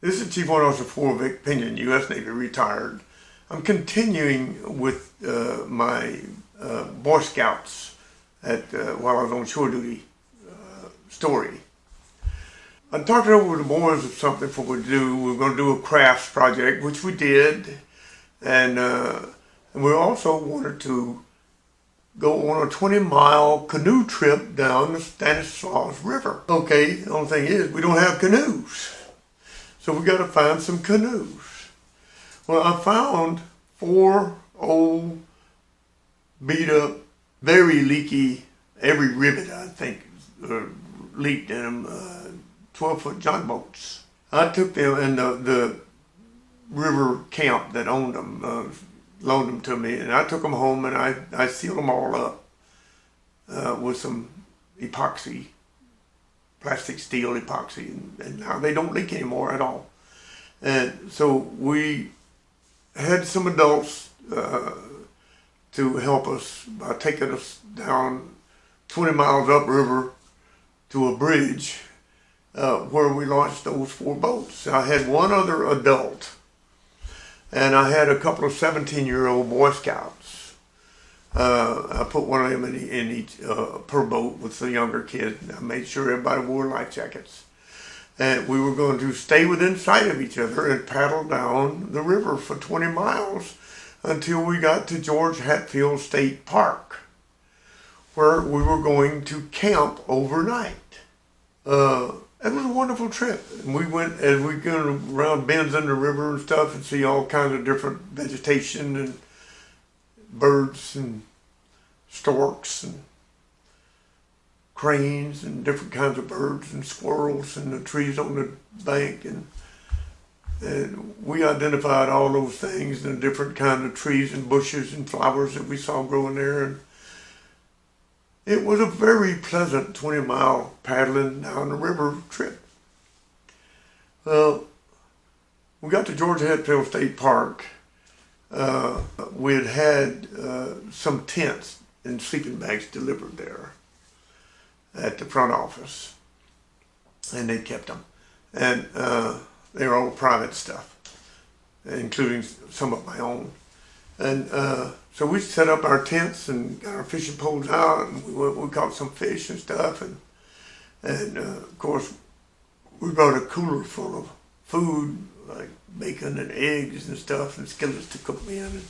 This is CWO4 Victor Pinion, U.S. Navy, retired. I'm continuing with my Boy Scouts while I was on shore duty story. I talked it over with the boys of something for we do. We were going to do a crafts project, which we did, and we also wanted to go on a 20-mile canoe trip down the Stanislaus River. Okay, the only thing is we don't have canoes. So we got to find some canoes. Well, I found 4 old, beat up, very leaky, every rivet I think leaked in them, 12-foot John boats. I took them, and the river camp that owned them loaned them to me, and I took them home and I sealed them all up with some epoxy, plastic steel epoxy, and now they don't leak anymore at all. And so we had some adults to help us by taking us down 20 miles upriver to a bridge where we launched those 4 boats. I had one other adult, and I had a couple of 17-year-old Boy Scouts. I put one of them in each per boat with the younger kid. I made sure everybody wore life jackets. And we were going to stay within sight of each other and paddle down the river for 20 miles until we got to George Hatfield State Park, where we were going to camp overnight. It was a wonderful trip. And we went, as we go around bends in the river and stuff, and see all kinds of different vegetation and birds and storks and cranes and different kinds of birds and squirrels and the trees on the bank, and we identified all those things and the different kinds of trees and bushes and flowers that we saw growing there. And it was a very pleasant 20-mile paddling down the river trip. Well, we got to George Hatfield State Park. We had some tents and sleeping bags delivered there at the front office, and they kept them. And they were all private stuff, including some of my own. And so we set up our tents and got our fishing poles out, and we caught some fish and stuff. And of course, we brought a cooler full of food, like bacon and eggs and stuff, and skillets to cook me in. And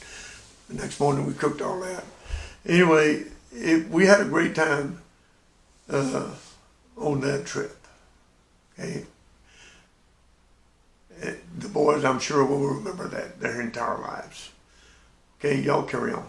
the next morning we cooked all that. Anyway, we had a great time on that trip. Okay, the boys, I'm sure, will remember that their entire lives. Okay, y'all carry on.